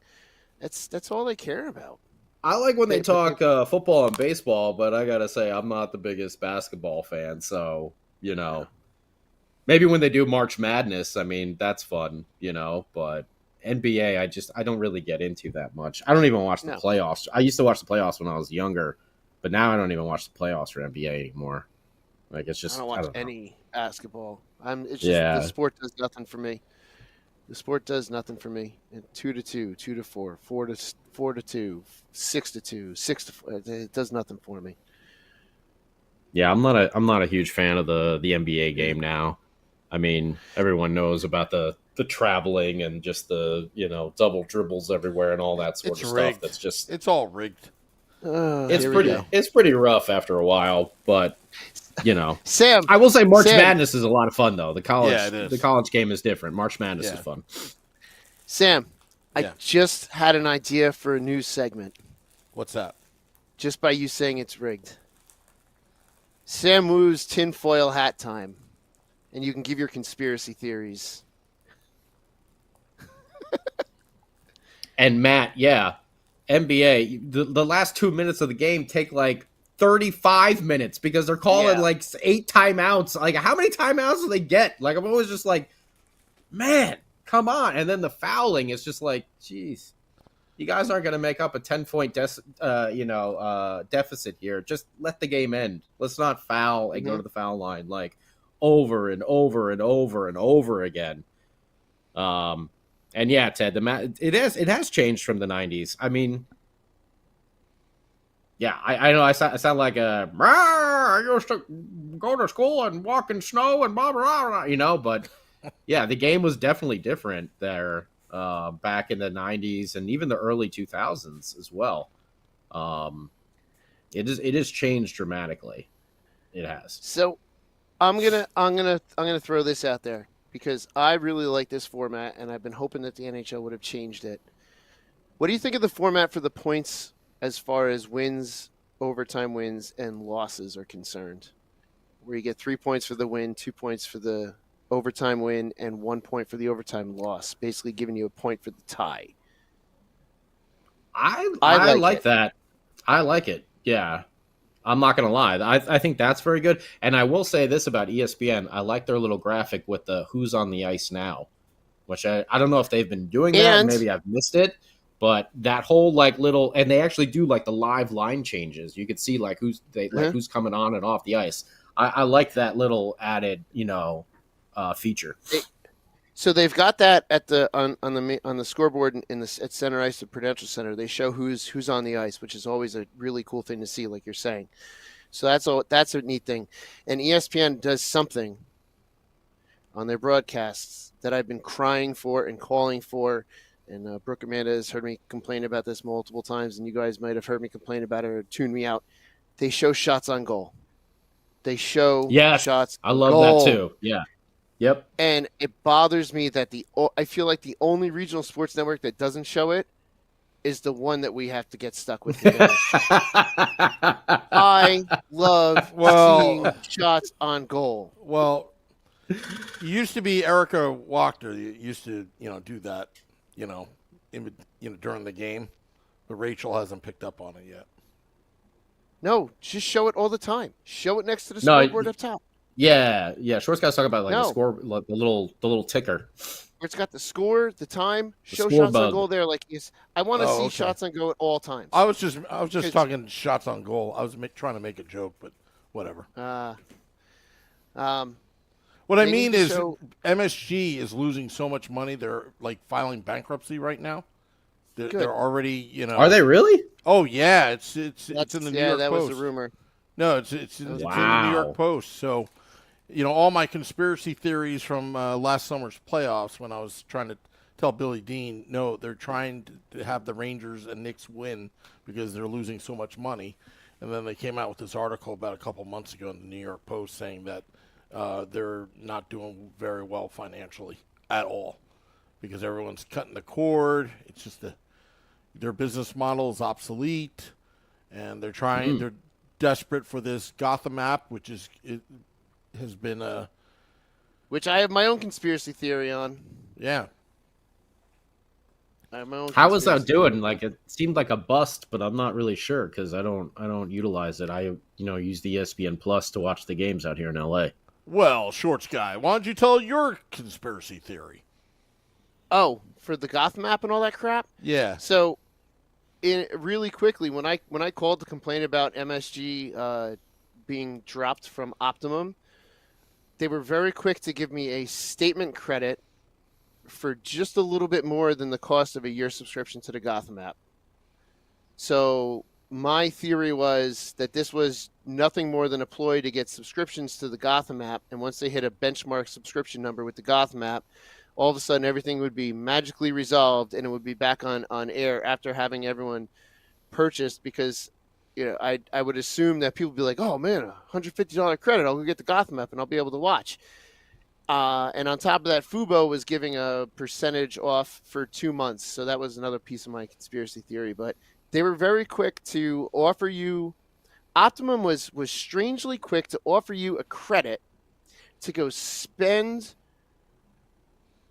That's all they care about. I like when they talk football and baseball, but I gotta say I'm not the biggest basketball fan. So maybe when they do March Madness, I mean that's fun, But NBA, I don't really get into that much. I don't even watch the playoffs. I used to watch the playoffs when I was younger, but now I don't even watch the playoffs for NBA anymore. Like it's just I don't watch any basketball. It's just Yeah. the sport does nothing for me. The sport does nothing for me. 2-2, 2-4, 4-2, 6-2, 6-4. It does nothing for me. Yeah, I'm not a huge fan of the NBA game now. I mean, everyone knows about the traveling and just the double dribbles everywhere and all that sort of rigged. stuff. That's just It's all rigged. It's pretty rough after a while, but Sam, I will say March Madness is a lot of fun though. The it college game is different. March Madness is fun. Sam, I just had an idea for a new segment. What's that? Just by you saying it's rigged. Sam Woo's tinfoil hat time, and you can give your conspiracy theories. And Matt, NBA, the last 2 minutes of the game take like 35 minutes because they're calling like 8 timeouts. Like, how many timeouts do they get? Like, I'm always just like, man, come on. And then the fouling is just like, geez, you guys aren't going to make up a 10-point deficit here. Just let the game end. Let's not foul and go to the foul line like over and over and over and over again. And yeah, Ted, it has changed from the 90s. I mean, yeah, I know I sound like I used to go to school and walk in snow and blah, blah, blah, but yeah, the game was definitely different there back in the 90s and even the early 2000s as well. It is changed dramatically. It has. So I'm gonna throw this out there because I really like this format and I've been hoping that the NHL would have changed it. What do you think of the format for the points as far as wins, overtime wins, and losses are concerned? Where you get 3 points for the win, 2 points for the overtime win, and 1 point for the overtime loss, basically giving you a point for the tie. I like that. I like it. Yeah. I'm not going to lie. I think that's very good. And I will say this about ESPN. I like their little graphic with the who's on the ice now, which I don't know if they've been doing that. Maybe I've missed it. But that whole like little, and they actually do like the live line changes. You could see like who's coming on and off the ice. I like that little added, feature. So they've got that at on the scoreboard at center ice, the Prudential Center. They show who's on the ice, which is always a really cool thing to see, like you're saying. So that's a neat thing. And ESPN does something on their broadcasts that I've been crying for and calling for. And Brooke Amanda has heard me complain about this multiple times, and you guys might have heard me complain about it or tune me out. They show shots on goal. They show shots. I love that too. Yeah. Yep. And it bothers me that I feel like the only regional sports network that doesn't show it is the one that we have to get stuck with. I love seeing shots on goal. Well, it used to be Erica Wachter used to, do that, during the game, but Rachel hasn't picked up on it yet. No, just show it all the time. Show it next to the scoreboard up top. Yeah. Shorts guys talk about the score, like the little ticker. Where it's got the score, the time, show score shots bug. On goal there. Like I want to see shots on goal at all times. I was just talking shots on goal. I was trying to make a joke, but whatever. What I mean is MSG is losing so much money. They're like filing bankruptcy right now. They're already, Are they really? Oh yeah, it's in the New York Post. Yeah, that was a rumor. No, it's in the New Wow. York Post. So, all my conspiracy theories from last summer's playoffs when I was trying to tell Billy Dean, no, they're trying to have the Rangers and Knicks win because they're losing so much money. And then they came out with this article about a couple months ago in the New York Post saying that they're not doing very well financially at all because everyone's cutting the cord. It's just their business model is obsolete, and they're desperate for this Gotham app, which has been a Which I have my own conspiracy theory on. yeah. I have my own How was that conspiracy doing? theory. Like it seemed like a bust, but I'm not really sure because I don't utilize it. I use the ESPN Plus to watch the games out here in LA. Well, Shorts guy, why don't you tell your conspiracy theory? Oh, for the Gotham app and all that crap? Yeah. So, really quickly, when I called to complain about MSG being dropped from Optimum, they were very quick to give me a statement credit for just a little bit more than the cost of a year subscription to the Gotham app. So my theory was that this was nothing more than a ploy to get subscriptions to the Gotham app, and once they hit a benchmark subscription number with the Gotham app, all of a sudden everything would be magically resolved and it would be back on air after having everyone purchased, because I would assume that people would be like, oh man, $150 credit, I'll go get the Gotham app and I'll be able to watch. And on top of that, Fubo was giving a percentage off for 2 months. So that was another piece of my conspiracy theory. But they were very quick to offer you, Optimum was strangely quick to offer you a credit to go spend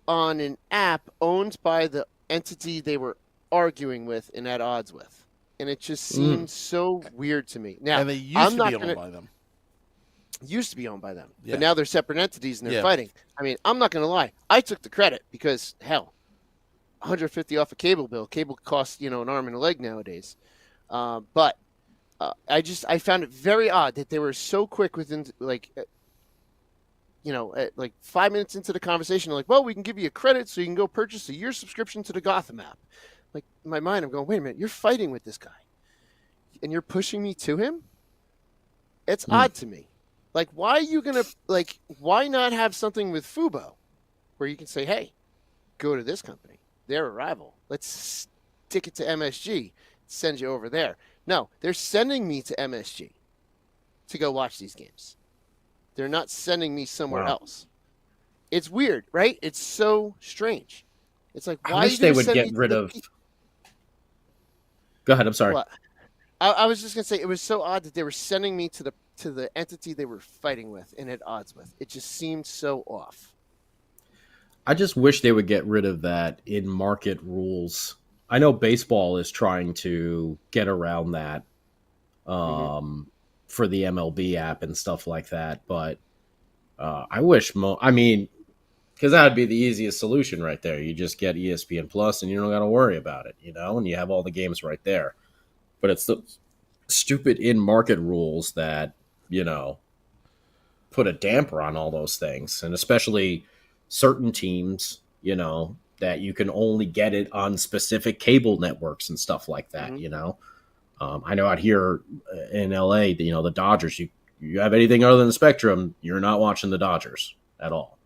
on an app owned by the entity they were arguing with and at odds with. And it just seemed so weird to me. Now, And they used to be owned by them. Used to be owned by them, Yeah. but now they're separate entities and they're Yeah. fighting. I mean, I'm not going to lie. I took the credit because, hell, $150 off a cable bill. Cable costs, an arm and a leg nowadays. But I found it very odd that they were so quick within, like 5 minutes into the conversation, they're like, well, we can give you a credit so you can go purchase a year subscription to the Gotham app. Like, in my mind, I'm going, wait a minute, you're fighting with this guy and you're pushing me to him? It's odd to me. Like, why are you going to, why not have something with Fubo where you can say, hey, go to this company. They're a rival. Let's stick it to MSG, send you over there. No, they're sending me to MSG to go watch these games. They're not sending me somewhere else. It's weird, right? It's so strange. It's like, why I wish they would get rid of. Go ahead. I'm sorry. What? I was just going to say, it was so odd that they were sending me to the entity they were fighting with and at odds with. It just seemed so off. I just wish they would get rid of that in market rules. I know baseball is trying to get around that for the MLB app and stuff like that. But I wish because that would be the easiest solution right there. You just get ESPN Plus and you don't got to worry about it, and you have all the games right there. But it's the stupid in-market rules that, put a damper on all those things. And especially certain teams, that you can only get it on specific cable networks and stuff like that, I know out here in LA, the Dodgers, you have anything other than the Spectrum, you're not watching the Dodgers at all.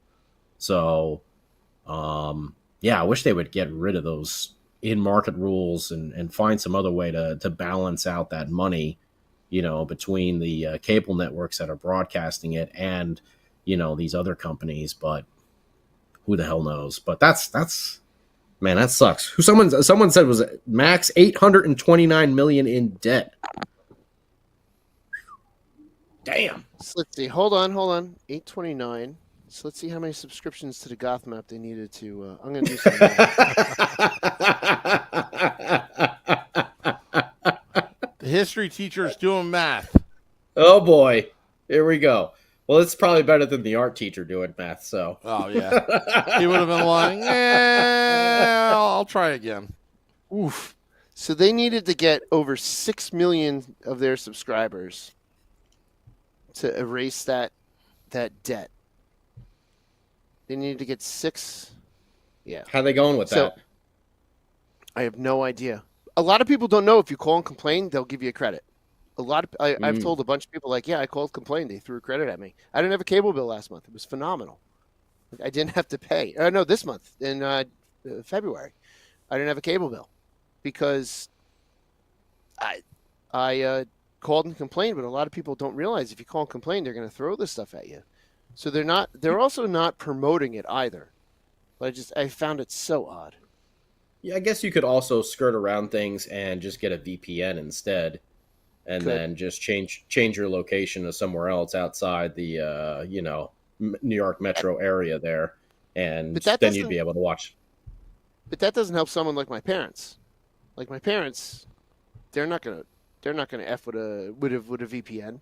So, I wish they would get rid of those in-market rules and find some other way to balance out that money, between the cable networks that are broadcasting it and, these other companies. But who the hell knows? But that's man, that sucks. Someone said was max $829 million in debt. Damn. So let's see. Hold on. 829. So let's see how many subscriptions to the Gotham app they needed to. I'm going to do something. The history teacher's doing math. Oh boy, here we go. Well, it's probably better than the art teacher doing math. So. Oh yeah, he would have been like, I'll try again. Oof. So they needed to get over 6 million of their subscribers to erase that debt. They needed to get 6. Yeah. How are they going with that? I have no idea. A lot of people don't know if you call and complain, they'll give you a credit. I've Mm. told a bunch of people, like, yeah, I called, complained. They threw a credit at me. I didn't have a cable bill last month. It was phenomenal. Like, I didn't have to pay. No, this month in February, I didn't have a cable bill because I called and complained. But a lot of people don't realize if you call and complain, they're going to throw this stuff at you. So they're not. They're also not promoting it either. But I found it so odd. Yeah, I guess you could also skirt around things and just get a VPN instead, and Could. then just change your location to somewhere else outside the New York metro area there, and But that then you'd doesn't. be able to watch. But that doesn't help someone like my parents. Like my parents, they're not gonna f with a VPN.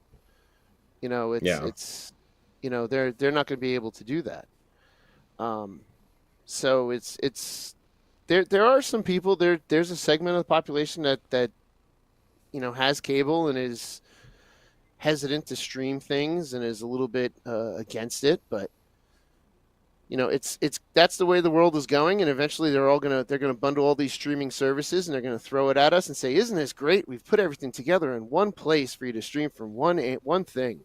You know, Yeah. it's they're not gonna be able to do that. So it's there are some people there's a segment of the population that has cable and is hesitant to stream things and is a little bit against it, but it's that's the way the world is going, and eventually they're gonna bundle all these streaming services and they're gonna throw it at us and say, "Isn't this great? We've put everything together in one place for you to stream from one thing,"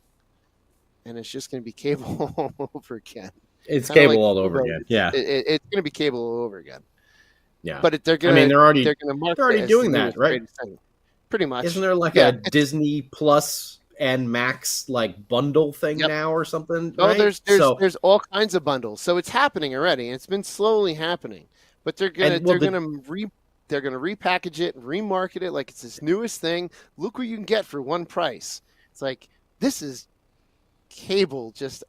and it's just gonna be cable all over again. It's Kind of cable like all over Fubo. again. Yeah, It's gonna be cable all over again. yeah. But they're I mean, gonna they're market already it as doing the that, newest, right? greatest thing. Pretty much. Isn't there like Yeah, a Disney Plus and Max like bundle thing Yep. now or something? Oh, Right? there's all kinds of bundles. So it's happening already, and it's been slowly happening. But they're gonna repackage it and remarket it like it's this newest thing. Look what you can get for one price. It's like, this is cable just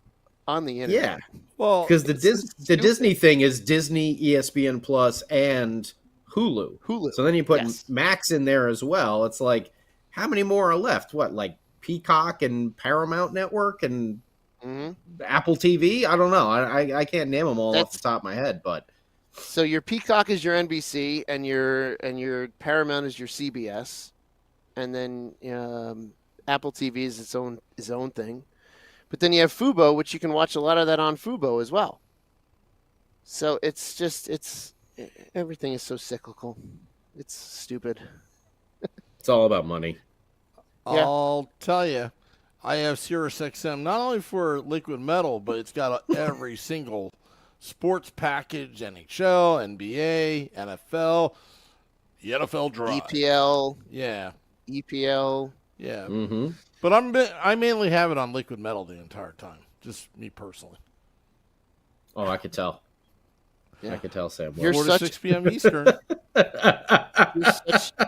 on the internet. Yeah, Well, because the stupid. Disney thing is Disney, ESPN Plus, and Hulu. Hulu. So then you put Yes. Max in there as well. It's like, how many more are left? What, like Peacock and Paramount Network and Mhm. Apple TV? I don't know. I can't name them all off the That's top of my head, but so your Peacock is your NBC, and your Paramount is your CBS, and then Apple TV is its own thing. But then you have Fubo, which you can watch a lot of that on Fubo as well. So everything is so cyclical. It's stupid. it's all about money. Yeah. I'll tell you, I have SiriusXM not only for Liquid Metal, but it's got every single sports package: NHL, NBA, NFL, the NFL Drive. EPL, Yeah, EPL. yeah. Mm-hmm. But I mainly have it on Liquid Metal the entire time. Just me personally. Oh, I could tell. Yeah. I could tell, Sam. You're 4 to such- 6 p.m. Eastern.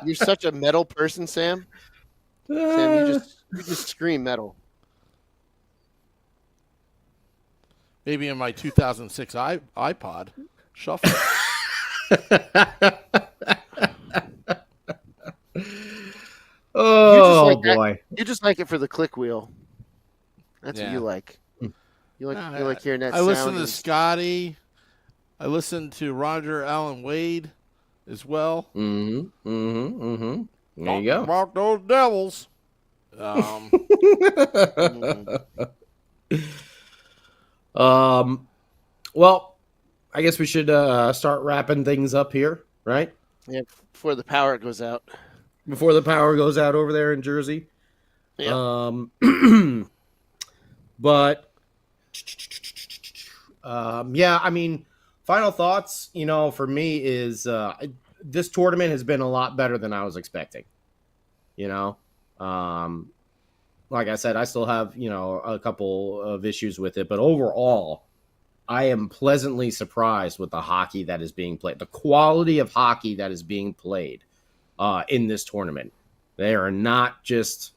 You're such a metal person, Sam. Sam, you just scream metal. Maybe in my 2006 iPod Shuffle. Oh like that. boy. You just like it for the click wheel. That's what Yeah. you like. You like hearing that I sound. listen to and- Scotty. I listen to Roger Allen Wade as well. Mm-hmm. Mm-hmm. Mm-hmm. There you go. About those Devils. Well, I guess we should start wrapping things up here, right? Yeah, before the power goes out. Before the power goes out over there in Jersey. Yeah. But yeah, I mean, final thoughts, for me is this tournament has been a lot better than I was expecting. Like I said, I still have, a couple of issues with it, but overall, I am pleasantly surprised with the hockey that is being played, the quality of hockey that is being played in this tournament. They are not just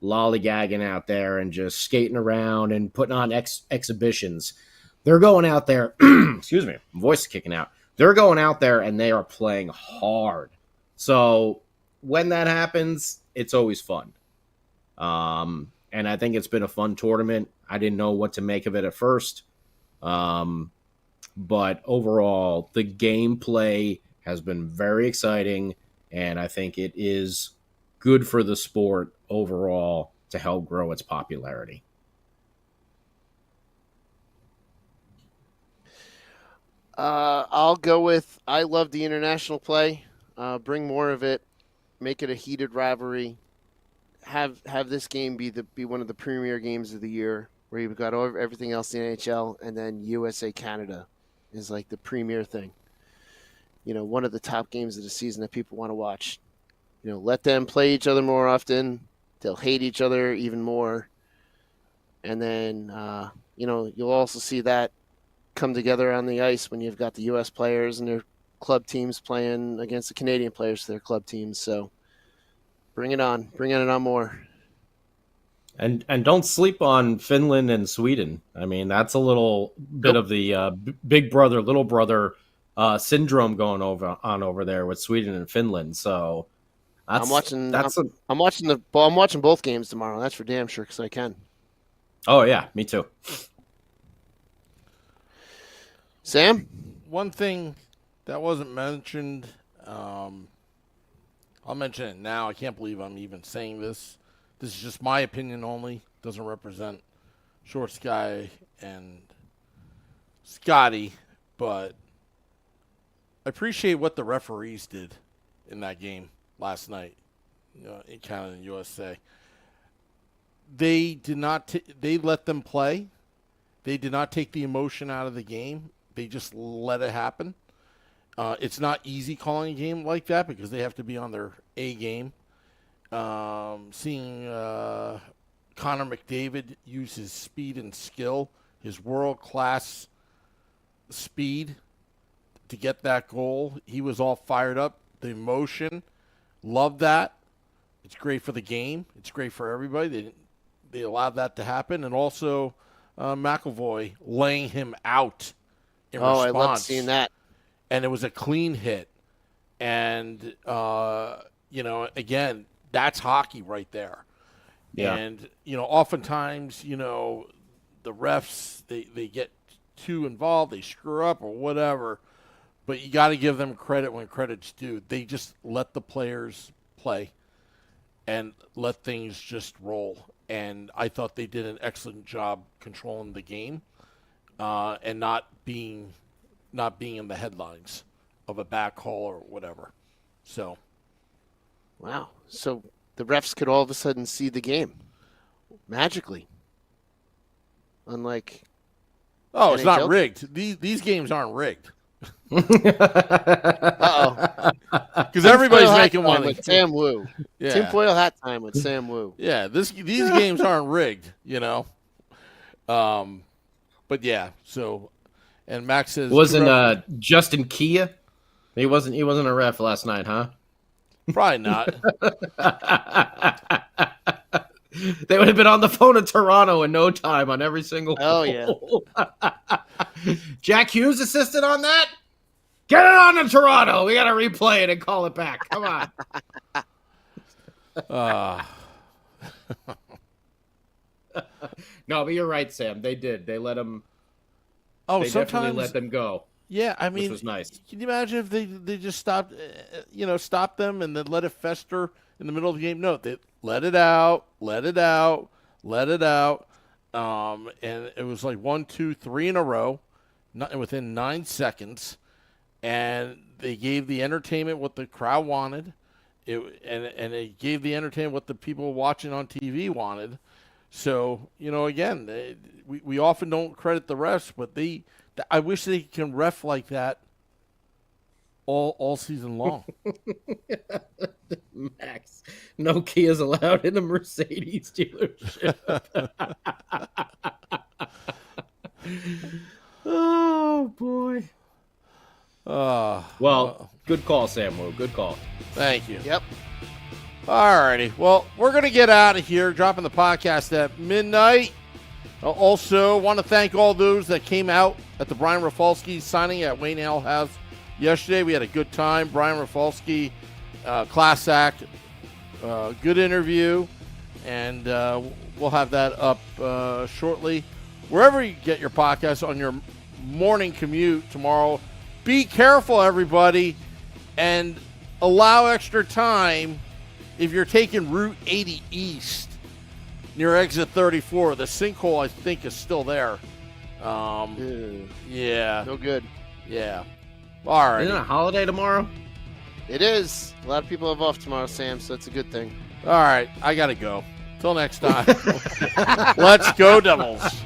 lollygagging out there and just skating around and putting on exhibitions. They're going out there, excuse me, my voice is kicking out. They're going out there and they are playing hard. So when that happens, it's always fun. And I think it's been a fun tournament. I didn't know what to make of it at first. But overall, the gameplay has been very exciting, and I think it is good for the sport overall to help grow its popularity. I'll go with I love the international play. Bring more of it. Make it a heated rivalry. have this game be one of the premier games of the year, where you've got everything else in the NHL, and then USA Canada is like the premier thing. One of the top games of the season that people want to watch. Let them play each other more often. They'll hate each other even more. And then, you'll also see that come together on the ice when you've got the U.S. players and their club teams playing against the Canadian players for their club teams. So bring it on. Bring it on more. And don't sleep on Finland and Sweden. I mean, that's a little bit of the big brother, little brother syndrome going over there with Sweden and Finland. So I'm watching both games tomorrow. That's for damn sure, because I can. Oh yeah, me too. Sam? One thing that wasn't mentioned, I'll mention it now. I can't believe I'm even saying this. This is just my opinion only. Doesn't represent Short Sky and Scotty, but I appreciate what the referees did in that game last night, in Canada and USA. They did not. They let them play. They did not take the emotion out of the game. They just let it happen. It's not easy calling a game like that because they have to be on their A game. Seeing Connor McDavid use his speed and skill, his world-class speed to get that goal. He was all fired up. The emotion, love that. It's great for the game. It's great for everybody. They allowed that to happen. And also McAvoy laying him out in response. I love seeing that. And it was a clean hit. And, again, that's hockey right there. Yeah. And, oftentimes, the refs, they get too involved, they screw up or whatever. But you got to give them credit when credit's due. They just let the players play and let things just roll. And I thought they did an excellent job controlling the game and not being in the headlines of a back call or whatever. So, wow. So the refs could all of a sudden see the game magically. Unlike it's not NHL? rigged. These games aren't rigged. Uh-oh. Because everybody's making money money. with Sam Wu. Yeah. Tinfoil hat time with Sam Wu. Yeah, these games aren't rigged, But yeah, so and Max says wasn't Justin Kia? He wasn't a ref last night, huh? Probably not. They would have been on the phone in Toronto in no time on every single goal. Yeah. Jack Hughes assisted on that? Get it on in Toronto. We got to replay it and call it back. Come on. No, but you're right, Sam. They did. They let them. They definitely let them go. Yeah, I mean, which was nice. Can you imagine if they just stopped them and then let it fester in the middle of the game? No, they let it out. And it was like 1, 2, 3 in a row, within 9 seconds. And they gave the entertainment what the crowd wanted. And they gave the entertainment what the people watching on TV wanted. So, again, we often don't credit the refs, but I wish they can ref like that all season long. Max, no Kias allowed in a Mercedes dealership. Oh, boy. Well, good call, Samu. Good call. Thank you. Yep. All righty. Well, we're going to get out of here, dropping the podcast at midnight. Also, want to thank all those that came out at the Brian Rafalski signing at Wayne Ale House yesterday. We had a good time. Brian Rafalski, class act, good interview, and we'll have that up shortly. Wherever you get your podcast on your morning commute tomorrow, be careful, everybody, and allow extra time if you're taking Route 80 East near exit 34. The sinkhole, I think, is still there. Yeah. No good. Yeah. All right. Isn't it a holiday tomorrow? It is. A lot of people have off tomorrow, Sam, so it's a good thing. All right, I got to go. Till next time. Let's go, Devils.